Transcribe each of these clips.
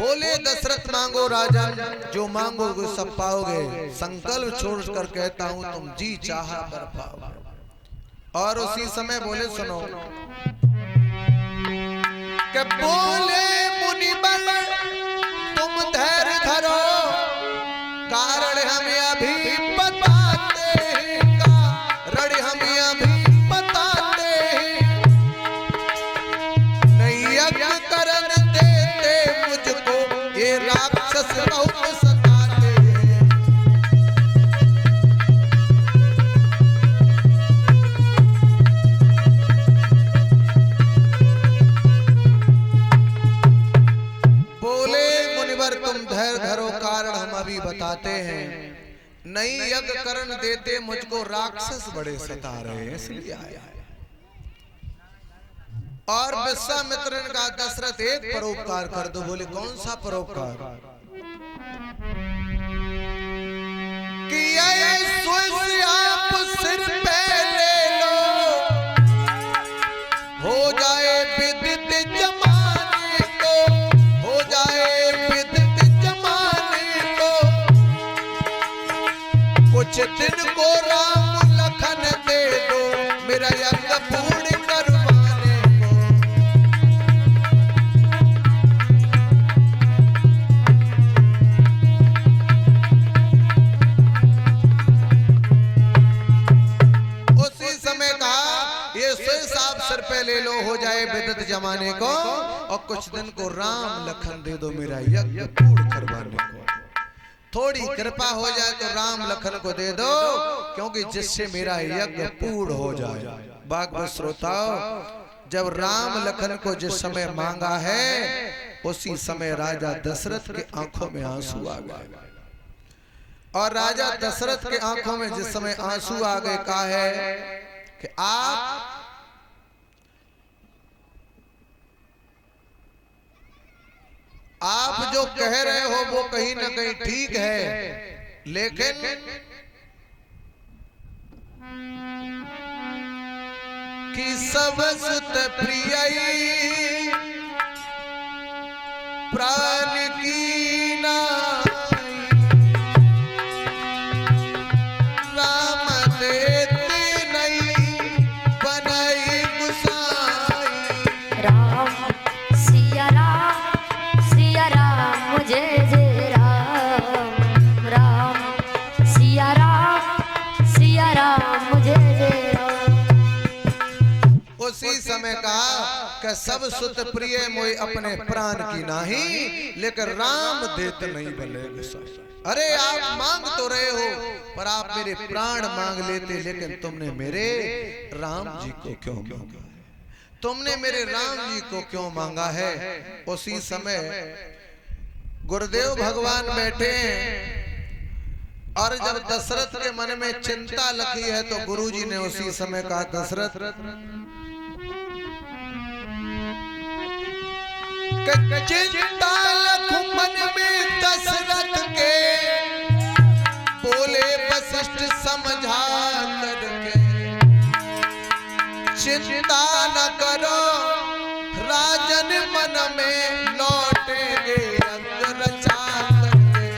बोले दशरथ मांगो राजन, जो मांगोगे सब पाओगे, संकल्प छोड़कर कहता हूं तुम जी चाहा बर पाओगे। और उसी समय बोले सुनो कि बोले मुनिवर तुम धैर्य धरो, कारण हमें अभी बताते हैं, कारण हमें अभी बताते हैं। नहीं यज्ञ करन देते मुझको, ये राक्षस बहुत सताते हैं। बोले मुनिवर तुम धैर्य धरो, कारण हम अभी बताते हैं। नहीं यज्ञ करण देते मुझको, राक्षस बड़े सता रहे हैं, इसलिए आया है। और विश्वामित्र ने कहा दशरथ एक परोपकार कर दो। बोले कौन सा परोपकार? कि आप सिर पे ले लो, हो जाए विदित जमाने को, हो जाए विदित जमाने को। कुछ दिन को राम लखन दे दो, मेरा यज्ञ पूर्ण करवाने को। उसी समय कहा ये शेष आप सिर पे ले लो, हो जाए विदित जमाने को, और कुछ दिन को राम लखन दे दो, मेरा यज्ञ पूर्ण करवाने को। थोड़ी कृपा हो जाए तो राम लखन को दे दो, क्योंकि जिससे मेरा यज्ञ पूर्ण हो जाए। भागवत श्रोताओ, जब राम लखन को जिस समय मांगा है, उसी समय राजा दशरथ के आंखों में आंसू आ गए। और राजा दशरथ के आंखों में जिस समय आंसू आ गए, कहा है कि आप जो कह रहे हो वो कहीं ना कहीं ठीक है, लेकिन कि सब सुत प्रिय प्राण की नाई, राम देते नहीं बनाई गुसाई। राम सिया राम मुझे जय राम, राम सिया राम मुझे जय राम। उसी समय कहा कि सब सुत प्रिय मोई अपने प्राण की नाही, लेकिन राम देते नहीं भले गुसाई। अरे आप मांग तो रहे हो, पर आप मेरे प्राण मांग लेते, लेकिन तुमने मेरे राम जी को क्यों मांगा? तुमने मेरे राम जी को क्यों मांगा है? उसी समय गुरुदेव भगवान बैठे हैं, और जब दशरथ के मन में चिंता लगी है, तो गुरुजी ने उसी समय कहा दशरथ चिंता लखु मन में दशरथ के, बोले वशिष्ठ समझा करके। चिंता न करो राजन मन में, लौटेंगे रंग रचा करके।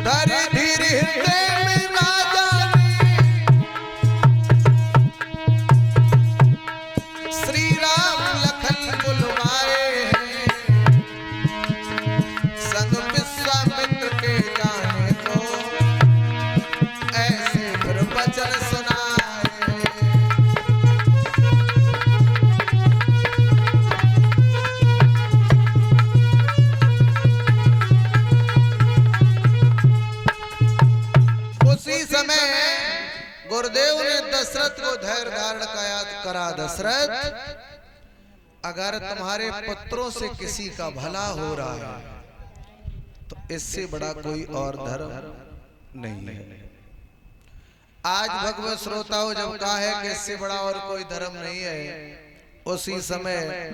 धीरे धीरे हृदय में राजा श्री राम लखन बुलवाए हैं, संग विश्वामित्र के जाने को ऐसे फिर वचन सुनाए। उसी समय गुरुदेव ने दशरथ को धैर्य धारण करा। दशरथ, अगर तुम्हारे पुत्रों से किसी का भला हो रहा है, तो इससे बड़ा कोई और धर्म नहीं है। आज भगवत श्रोताओं जब कहा है कि इससे बड़ा और कोई धर्म नहीं है, उसी समय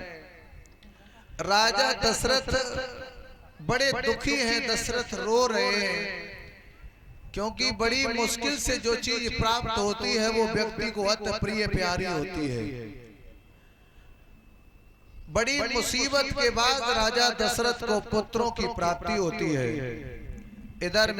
राजा दशरथ बड़े दुखी हैं, दशरथ रो रहे हैं, क्योंकि बड़ी मुश्किल से जो चीज प्राप्त होती है वो व्यक्ति को अति प्रिय प्यारी होती है। बड़ी मुसीबत के बाद राजा दशरथ को पुत्रों की प्राप्ति होती है। इधर